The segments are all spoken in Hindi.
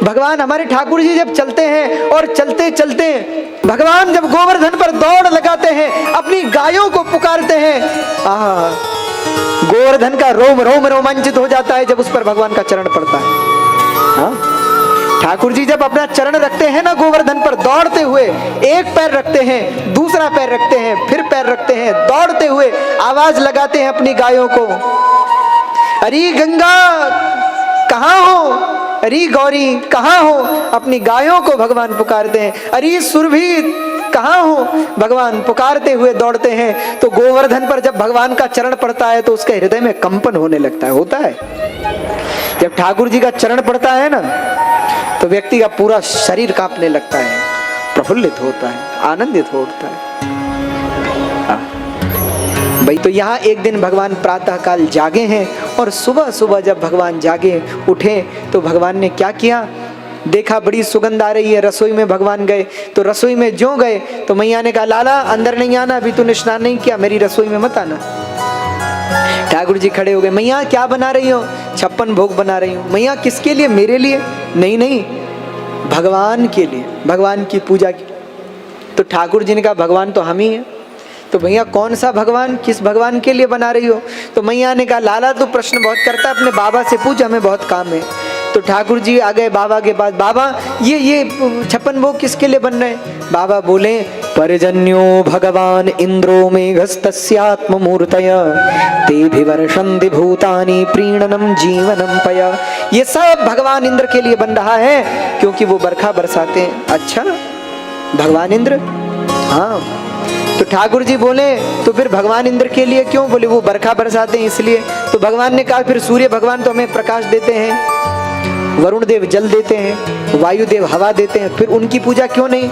भगवान हमारे ठाकुर जी जब चलते हैं और चलते चलते भगवान जब गोवर्धन पर दौड़ लगाते हैं, अपनी गायों को पुकारते हैं, गोवर्धन का रोम रोम रोमांचित हो जाता है जब उस पर भगवान का चरण पड़ता है। हाँ, ठाकुर जी जब अपना चरण रखते हैं ना गोवर्धन पर दौड़ते हुए, एक पैर रखते हैं, दूसरा पैर रखते हैं, फिर पैर रखते हैं, दौड़ते हुए आवाज लगाते हैं अपनी गायों को, अरे गंगा कहाँ हो, अरे गौरी कहाँ हो, अपनी गायों को भगवान पुकारते हैं, अरे सुरभि कहाँ हो, भगवान पुकारते हुए दौड़ते हैं। तो गोवर्धन पर जब भगवान का चरण पड़ता है तो उसके हृदय में कंपन होने लगता है, होता है। जब ठाकुर जी का चरण पड़ता है ना तो व्यक्ति का पूरा शरीर कांपने लगता है, प्रफुल्लित होता है, आनंदित होता है। भाई तो यहाँ एक दिन भगवान प्रातः काल जागे हैं और सुबह सुबह जब भगवान जागे उठे तो भगवान ने क्या किया, देखा बड़ी सुगंध आ रही है, रसोई में भगवान गए। तो रसोई में जो गए तो मैया ने कहा, लाला अंदर नहीं आना, अभी तूने स्नान नहीं किया, मेरी रसोई में मत आना। ठाकुर जी खड़े हो गए, मैया क्या बना रही हो, 56 भोग बना रही हूँ। मैया किसके लिए, मेरे लिए? नहीं नहीं, भगवान के लिए, भगवान की पूजा की। तो ठाकुर जी ने कहा, भगवान तो हम ही हैं। तो भैया कौन सा भगवान, किस भगवान के लिए बना रही हो? तो मैया ने कहा, लाला तू प्रश्न बहुत करता, अपने बाबा से पूछ, हमें बहुत काम है। तो ठाकुर जी आ गए बाबा के पास, बाबा ये 56 भोग किसके लिए बन रहे हैं? बाबा बोले, परजन्यो भगवान इंद्रो मेघस्तस्यात्म मूर्तय तेभिवर्षन्ति भूतानि प्रीणनम जीवनम पय। ये सब भगवान इंद्र के लिए बन रहा है क्योंकि वो बरखा बरसाते हैं। अच्छा, भगवान इंद्र? हाँ। तो ठाकुर जी बोले, तो फिर भगवान इंद्र के लिए क्यों? बोले वो बरखा बरसाते हैं इसलिए। तो भगवान ने कहा, फिर सूर्य भगवान तो हमें प्रकाश देते हैं, वरुण देव जल देते हैं, वायु देव हवा देते हैं, फिर उनकी पूजा क्यों नहीं?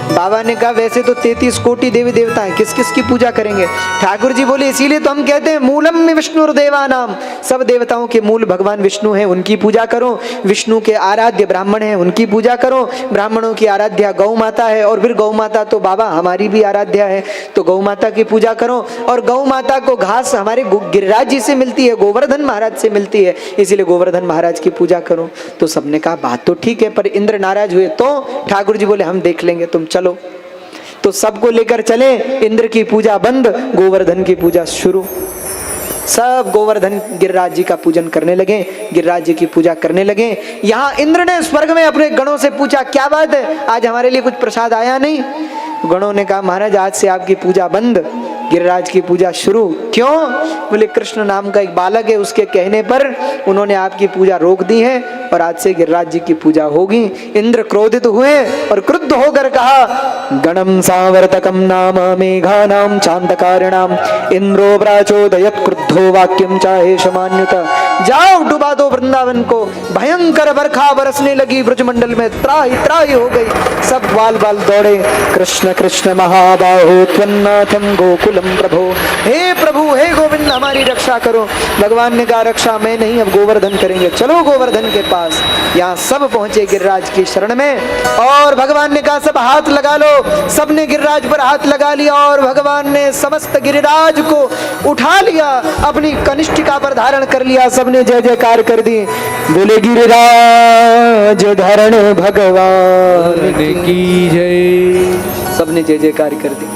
बाबा ने कहा, वैसे तो 33 कोटि देवी देवता हैं, किस किस की पूजा करेंगे? ठाकुर जी बोले, इसीलिए तो हम कहते हैं मूलम में विष्णु देवानाम, सब देवताओं के मूल भगवान विष्णु हैं, उनकी पूजा करो। विष्णु के आराध्य ब्राह्मण हैं, उनकी पूजा करो। ब्राह्मणों की आराध्या गौ माता है, और फिर गौ माता तो बाबा हमारी भी आराध्या है, तो गौ माता की पूजा करो। और गौ माता को घास हमारे गिरिराज जी से मिलती है, गोवर्धन महाराज से मिलती है, इसीलिए गोवर्धन महाराज की पूजा करो। तो सबने कहा बात तो ठीक है, पर इंद्र नाराज हुए तो ठाकुर जी बोले, हम देख लेंगे, तुम चलो। तो सबको लेकर चले, इंद्र की पूजा बंद, गोवर्धन की पूजा शुरू। सब गोवर्धन गिरिराज जी का पूजन करने लगे, गिरिराज जी की पूजा करने लगे। यहाँ इंद्र ने स्वर्ग में अपने गणों से पूछा, क्या बात है, आज हमारे लिए कुछ प्रसाद आया नहीं? गणों ने कहा, महाराज आज से आपकी पूजा बंद, गिरिराज की पूजा शुरू। क्यों? बोले कृष्ण नाम का एक बालक है, उसके कहने पर उन्होंने आपकी पूजा रोक दी है और आज से गिरिराज जी की पूजा होगी। इंद्र क्रोधित हुए और क्रुद्ध होकर कहा, गणम सावर्तकम नाम मेघानाम चांदकारिणाम इंद्रो प्राचोदयत क्रुद्धो वाक्यम चाहे शमान्युत। जाओ डुबा दो वृंदावन को। भयंकर बरखा बरसने लगी, ब्रजमंडल में त्राही त्राही हो गई, सब बाल बाल दौड़े। कृष्ण कृष्ण महाबाहो त्वन्नाथम गोकुलम प्रभो, हे प्रभु हे गोविंद हमारी रक्षा करो। भगवान ने कहा, रक्षा मैं नहीं, अब गोवर्धन करेंगे, चलो गोवर्धन के पास। यहाँ सब पहुंचे गिरिराज की शरण में और भगवान ने कहा, सब हाथ लगा लो। सबने गिरिराज पर हाथ लगा लिया और भगवान ने समस्त गिरिराज को उठा लिया, अपनी कनिष्ठिका पर धारण कर लिया। सबने जय जयकार कर दी, बोले गिरिराज धरण भगवान की जय। सबने जय जयकार कर दी,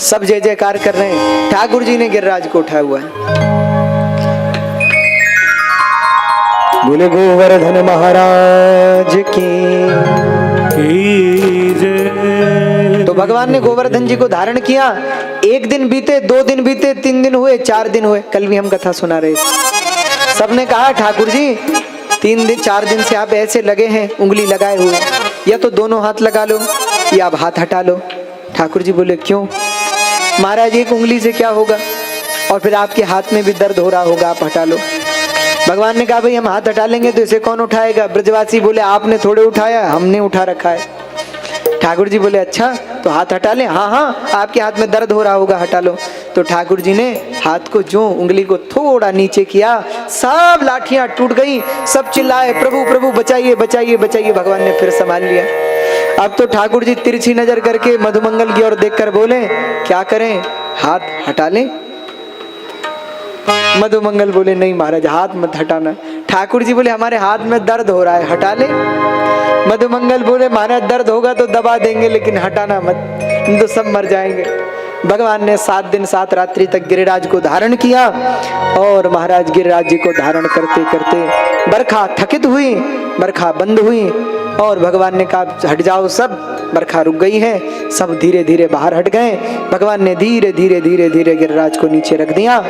सब जय जयकार कर रहे हैं। ठाकुर जी ने गिरिराज को उठाया हुआ है, बोले गोवर्धन महाराज की जय। तो भगवान ने गोवर्धन जी को धारण किया। एक दिन बीते, 2 दिन बीते, 3 दिन हुए, 4 दिन हुए। कल भी हम कथा सुना रहे थे। सबने कहा, ठाकुर जी 3 दिन 4 दिन से आप ऐसे लगे हैं उंगली लगाए हुए, या तो दोनों हाथ लगा लो या आप हाथ हटा लो। ठाकुर जी बोले, क्यों महाराज, एक उंगली से क्या होगा, और फिर आपके हाथ में भी दर्द हो रहा होगा, आप हटा लो। भगवान ने कहा, भाई हम हाथ हटा लेंगे तो इसे कौन उठाएगा? ब्रजवासी बोले, आपने थोड़े उठाया, हमने उठा रखा है। ठाकुर जी बोले, अच्छा तो हाथ हटा ले। हाँ हाँ, आपके हाथ में दर्द हो रहा होगा, हटा लो। तो ठाकुर जी ने हाथ को जो उंगली को थोड़ा नीचे किया, सब लाठियां टूट गई, सब चिल्लाए, प्रभु प्रभु बचाइए बचाइए बचाइए। भगवान ने फिर संभाल लिया। अब तो ठाकुर जी तिरछी नजर करके मधुमंगल की ओर देखकर बोले, क्या करें, हाथ हटा लें? मधुमंगल बोले, नहीं महाराज हाथ मत हटाना। ठाकुर जी बोले हमारे हाथ में दर्द हो रहा है, हटा ले। मधुमंगल बोले महाराज दर्द होगा तो दबा देंगे लेकिन हटाना मत, नहीं तो सब मर जाएंगे। भगवान ने 7 दिन 7 रात्रि तक गिरिराज को धारण किया और महाराज गिरिराज जी को धारण करते करते बरखा थकित हुई, बरखा बंद हुई और भगवान ने कहा हट जाओ सब, बरखा रुक गई है। सब धीरे धीरे बाहर हट गए। भगवान ने धीरे धीरे धीरे धीरे गिरिराज को नीचे रख दिया।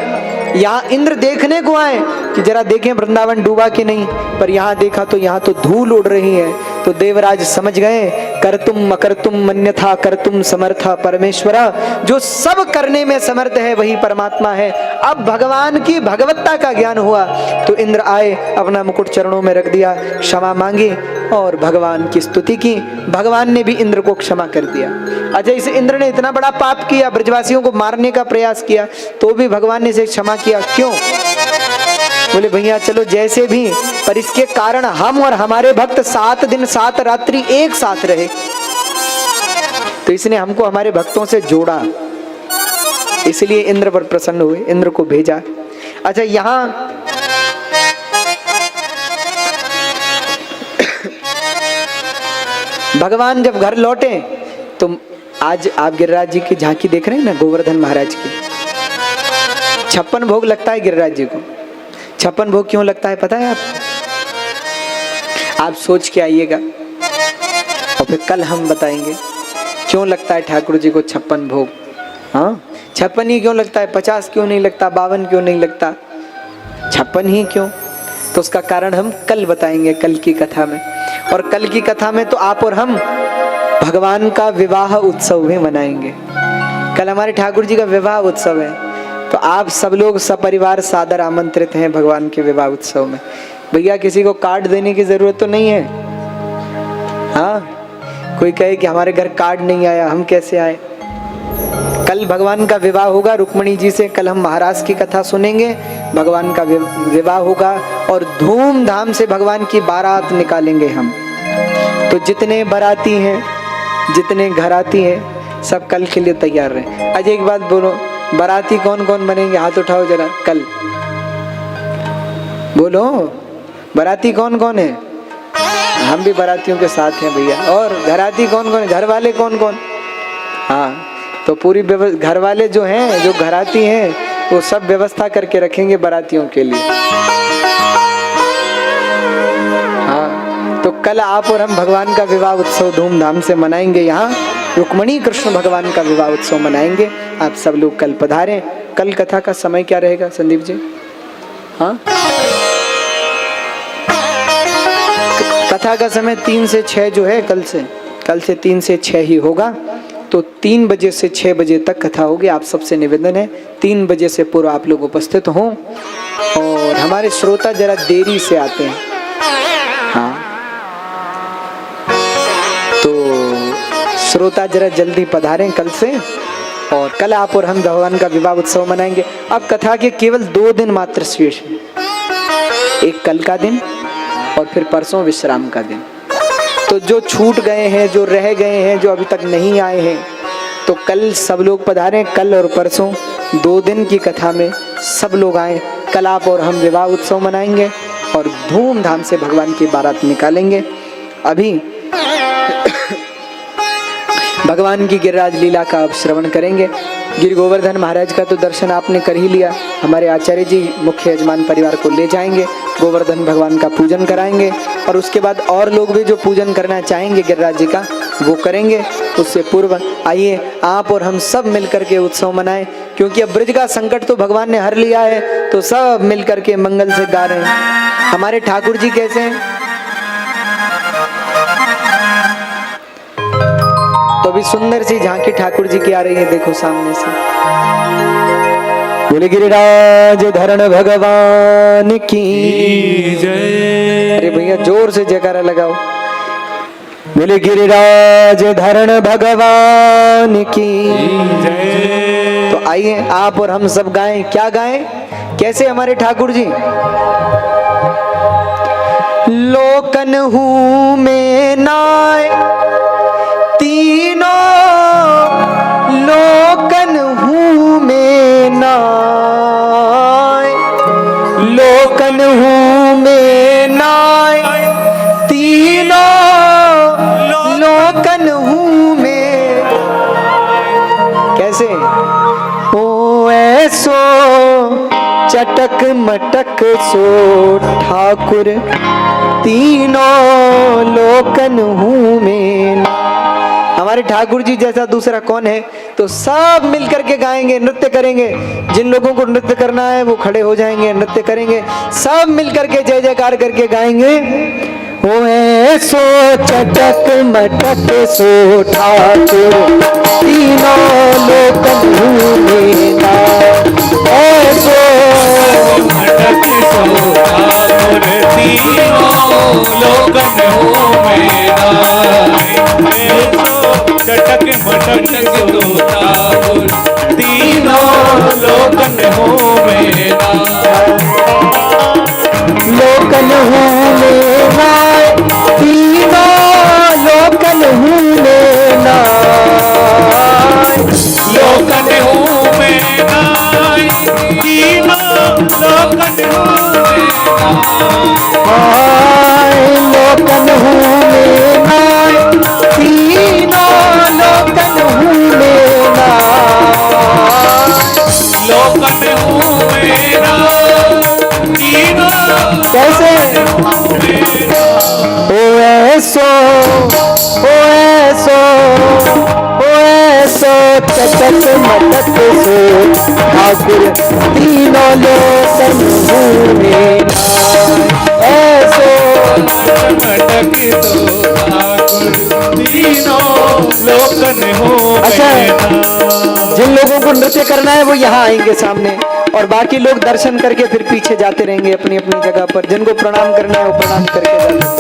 यहाँ इंद्र देखने को आए कि जरा देखें वृंदावन डूबा कि नहीं, पर यहाँ देखा तो यहाँ तो धूल उड़ रही है। तो देवराज समझ गए करतुम अकर्तुम मन्यथा करतुम समर्था परमेश्वरा, जो सब करने में समर्थ है वही परमात्मा है। अब भगवान की भगवत्ता का ज्ञान हुआ तो इंद्र आए, अपना मुकुट चरणों में रख दिया, क्षमा मांगी और भगवान की स्तुति की। भगवान ने भी इंद्र को क्षमा कर दिया। अच्छा, इसे इंद्र ने इतना बड़ा पाप किया, ब्रजवासियों को मारने का प्रयास किया, तो भी भगवान ने इसे क्षमा किया। क्यों? बोले भैया चलो जैसे भी, पर इसके कारण हम और हमारे भक्त 7 दिन 7 रात्रि एक साथ रहे, तो इसने हमको हमारे भक्तों से जोड़ा, इसलिए इंद्र पर प्रसन्न हुए, इंद्र को भेजा। अच्छा, यहां भगवान जब घर लौटे तो आज आप गिरिराज जी की झांकी देख रहे हैं ना, गोवर्धन महाराज की 56 भोग लगता है गिरिराज जी को। 56 भोग क्यों लगता है पता है आप सोच के आइएगा और फिर कल हम बताएंगे क्यों लगता है ठाकुर जी को 56 भोग। हाँ, 56 ही क्यों लगता है, 50 क्यों नहीं लगता, 52 क्यों नहीं लगता, 56 ही क्यों? तो उसका कारण हम कल बताएंगे, कल की कथा में। और कल की कथा में तो आप और हम भगवान का विवाह उत्सव भी मनाएंगे। कल हमारे ठाकुर जी का विवाह उत्सव है, तो आप सब लोग सपरिवार सादर आमंत्रित हैं भगवान के विवाह उत्सव में। भैया किसी को कार्ड देने की जरूरत तो नहीं है। हाँ, कोई कहे कि हमारे घर कार्ड नहीं आया, हम कैसे आए? कल भगवान का विवाह होगा रुक्मणी जी से, कल हम महाराज की कथा सुनेंगे, भगवान का विवाह होगा और धूमधाम से भगवान की बारात निकालेंगे हम। तो जितने बाराती हैं, जितने घराती हैं, सब कल के लिए तैयार रहे। आज एक बात बोलो, बाराती कौन कौन बनेंगे? हाथ उठाओ जरा, कल बोलो बाराती कौन कौन है? हम भी बारातियों के साथ हैं भैया। और घराती कौन कौन है? घर वाले कौन कौन? हाँ, तो पूरी घर वाले जो हैं, जो घराती हैं, वो सब व्यवस्था करके रखेंगे बारातियों के लिए। हाँ, तो कल आप और हम भगवान का विवाह उत्सव धूमधाम से मनाएंगे। यहाँ रुक्मणी कृष्ण भगवान का विवाह उत्सव मनाएंगे। आप सब लोग कल पधारें। कल कथा का समय क्या रहेगा संदीप जी? हाँ, कथा का समय 3 से 6 जो है, कल से 3 से 6 ही होगा। तो 3 बजे से 6 बजे तक कथा होगी। आप सबसे निवेदन है 3 बजे से पूर्व आप लोग उपस्थित हों। और हमारे श्रोता जरा देरी से आते हैं। हाँ, तो श्रोता जरा जल्दी पधारें कल से। और कल आप और हम भगवान का विवाह उत्सव मनाएंगे। अब कथा के केवल 2 दिन मात्र शेष हैं, एक कल का दिन और फिर परसों विश्राम का दिन। तो जो छूट गए हैं, जो रह गए हैं, जो अभी तक नहीं आए हैं, तो कल सब लोग पधारें। कल और परसों 2 दिन की कथा में सब लोग आए। कल आप और हम विवाह उत्सव मनाएंगे और धूमधाम से भगवान की बारात निकालेंगे। अभी भगवान की गिरिराज लीला का अब श्रवण करेंगे। गिरि गोवर्धन महाराज का तो दर्शन आपने कर ही लिया। हमारे आचार्य जी मुख्य यजमान परिवार को ले जाएंगे, गोवर्धन भगवान का पूजन कराएंगे और उसके बाद और लोग भी जो पूजन करना चाहेंगे गिरिराज जी का वो करेंगे। उससे पूर्व आइए आप और हम सब मिलकर के उत्सव मनाएं, क्योंकि अब ब्रज का संकट तो भगवान ने हर लिया है। तो सब मिलकर के मंगल से गा रहे हैं। हमारे ठाकुर जी कैसे हैं? तो अभी सुंदर सी झांकी ठाकुर जी की आ रही है, देखो सामने से। बोले गिरिराज धरण भगवान की जय। अरे भैया जोर से जयकारा लगाओ। बोले गिरिराज धरण भगवान की जय। तो आइए आप और हम सब गाएं। क्या गाएं? कैसे हमारे ठाकुर जी? लोकन हूँ में नाय तीनों, लोकन हूँ में नाय, लोकन हूँ में सो ठाकुर, तीनों लोकन हूँ मैं। हमारे ठाकुर जी जैसा दूसरा कौन है? तो सब मिलकर के गाएंगे, नृत्य करेंगे। जिन लोगों को नृत्य करना है वो खड़े हो जाएंगे, नृत्य करेंगे। सब मिलकर के जय जयकार करके गाएंगे। वो ऐसो चटक मटक सो ठाकुर, तीनों लोकन हूँ मेरा। ऐसो मटक सो ठाकुर, तीनों लोकन हूँ मेरा। ऐसो चटक मटक सो ठाकुर, तीनों लोकन हूँ मेरा। लोकन हूँ मेरा, तीनों लोकन हूँ मेरा। लोकन हूँ मेरा, तीनों लोकन हूँ मेरा। लोकन हूँ मेरा, तीनों लोकन हूँ मेरा। लोकन हूँ मेरा, तीनों कैसे? ओ ऐसो, ओ ऐसो, ओ ऐसो चटक मटक सो ठाकुर, तीनों लोकन हूँ मेरा। ऐसो मटक सो ठाकुर, तीनों लोकन हूँ अच्छा, मेरा। जिन लोगों को नृत्य करना है वो यहाँ आएंगे सामने, और बाकी लोग दर्शन करके फिर पीछे जाते रहेंगे अपनी अपनी जगह पर। जिनको प्रणाम करना है वो प्रणाम करके जाते।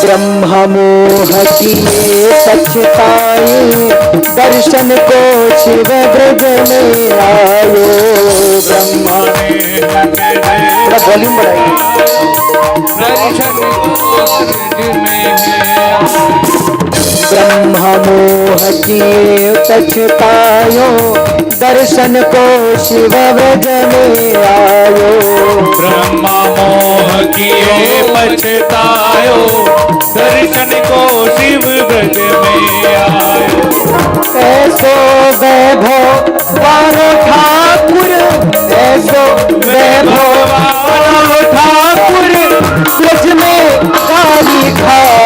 ब्रह्म मोह किए पछताए, दर्शन को शिव ब्रज में आयो। ब्रह्मा ने थोड़ा वॉल्यूम बढ़ाइए। ब्रह्म मोह किए पछतायो, दर्शन को शिव ब्रज में आयो। ब्रह्मा मोह किए पछतायो, दर्शन को शिव ब्रज में आयो। ऐसो वैभव वालो ठाकुर, ऐसो वैभव वालो ठाकुर, ब्रज में काली खाए।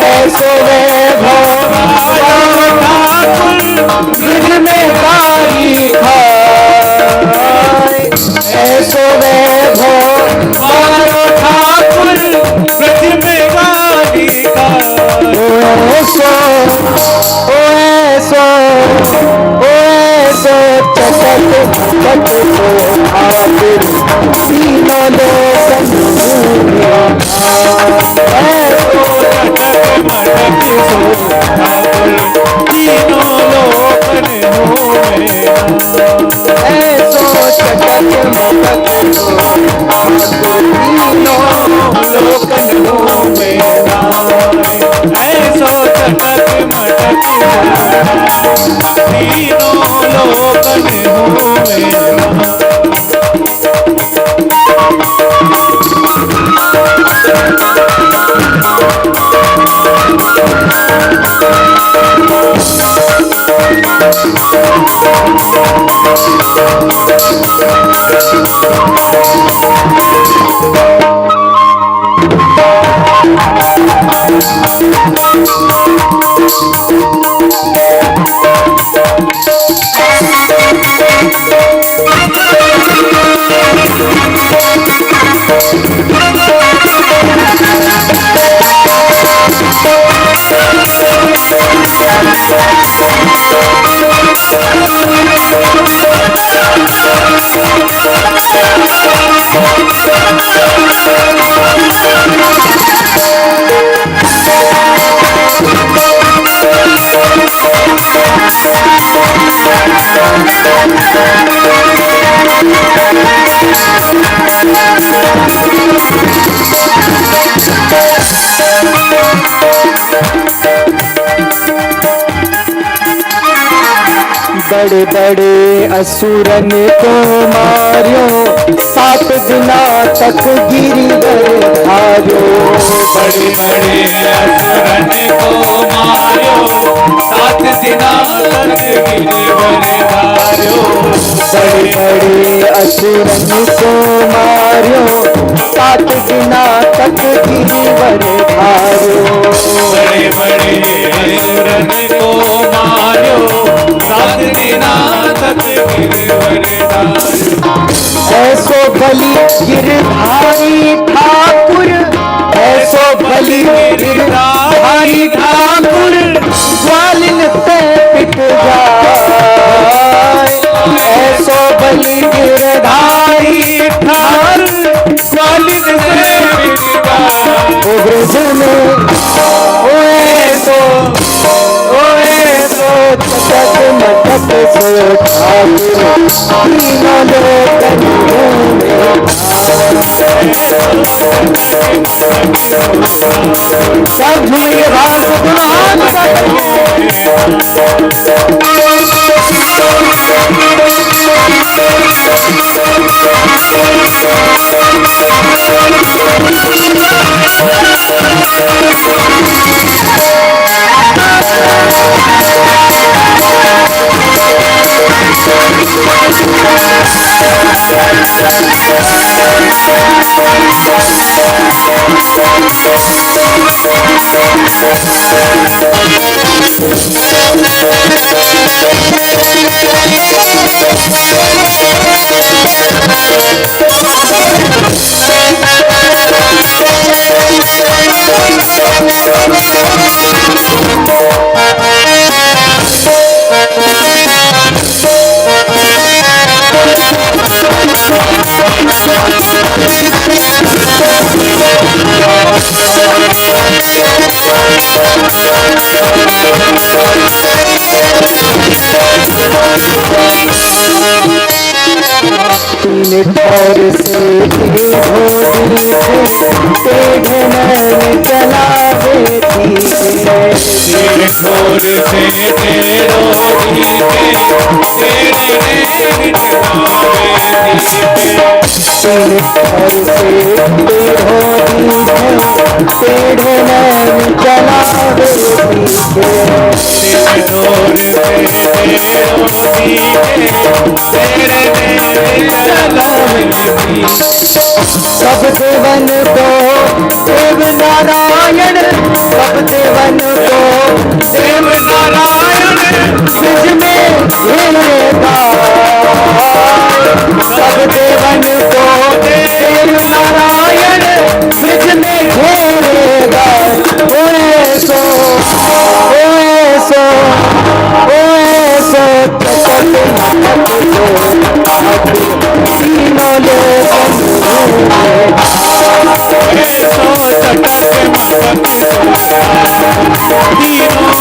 ऐसो वैभव वालो ठाकुर, ब्रज में काली खाए। ऐसो वैभव वालो ठाकुर, ब्रज में काली खाए। ऐसो, ओ ऐसो, ओ ऐसो चटक मटक सो ठाकुर, तीनों लोकन हूँ मेरा। ऐसो चटक मटक सो ठाकुर, तीनों लोकन हूँ मेरा। ऐसो चटक मटक सो ठाकुर, तीनों लोकन हूँ मेरा। ऐसो चटक मटक तीनों लोकन हूँ मेरा। बड़े बड़े असुरन को मार्यो, 7 दिना तक गिरिवर धार्यो। बड़े बड़े असुरन को मार्यो, 7 दिना तक गिरिवर धार्यो। बड़े बड़े असुरन को मार्यो, 7 दिना तक गिरिवर धार्यो। बड़े बड़े असुरन को मार्यो, 7 दिना तक गिरिवर धार्यो। ऐसो बलि गिरधारी ठाकुर, ऐसो बलि गिरधारी ठाकुर, ग्वालिन पे पिट जाए। ऐसो बलि गिरधारी ठाकुर, ग्वालिन पे पिट जाए। ओ ब्रज में ओ ऐसो चटक मटक सो ठाकुर, तीनों लोकन में सब झूमिए भाव से दोनों हाथ तीन ठोर से धोती थे, तेढ़े नैन चलावे थी। तीन ठोर से तेरो दीपे, तेरे नैन चलावे दीपे। तीन ठोर से धोती थे, तेढ़े नैन चलावे थी। तीन ठोर से तेरो दीपे, तेरे नैन चलावे दीपे। सब देवन को देव नारायण, सब देवन को देव नारायण ब्रज में घेरेगा। सब देवन को देव नारायण ब्रज में घेरेगा। ओए सो तीनों लोग सो चटक मटक तीनों लोकन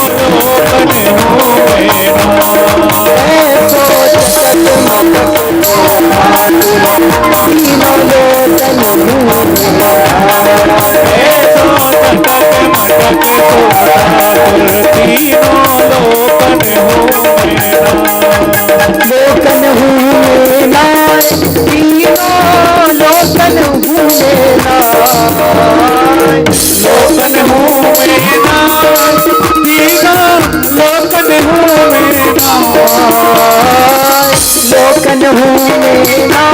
होए तीनों लोकन हुए ना, तीनों लोकन हुए ना, लोकन हुए ना, तीनों लोकन हुए ना, लोकन हुए ना,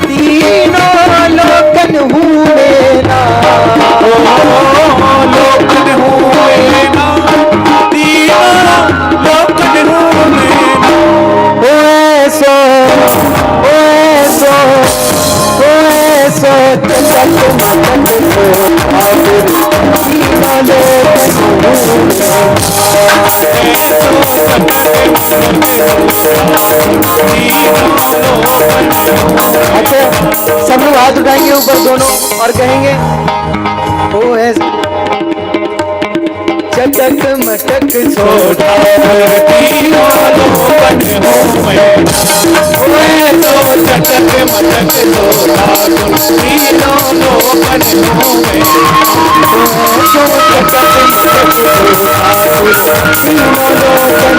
तीनों लोकन हुए ना। लोकन हुए ना, तीनों लोकन हुए ना। ओए सो चटक मटक सो ठाकुर, तीनों अच्छा सब लोग उठाएंगे ऊपर दोनों और कहेंगे ओ ऐसे चटक मटक सोडा तीनों लोकन हूँ मैं ओए तो चटक मटक सोडा तीनों लोकन हूँ मैं तो चटक मटक सोडा तीनों लोकन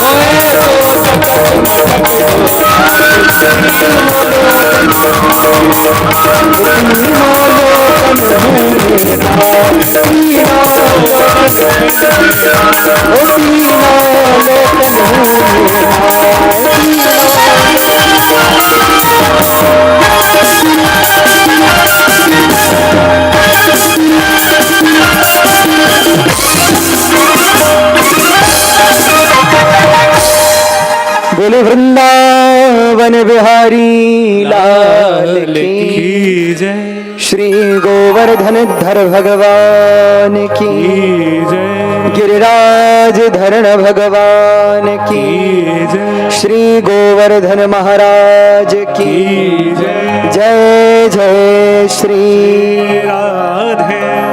ओए तो चटक मटक बोले वृंदावन बिहारी लाल की जय श्री गोवर्धन धर भगवान की जय गिरिराज धरण भगवान की जय श्री गोवर्धन महाराज की जय जय जय श्री राधे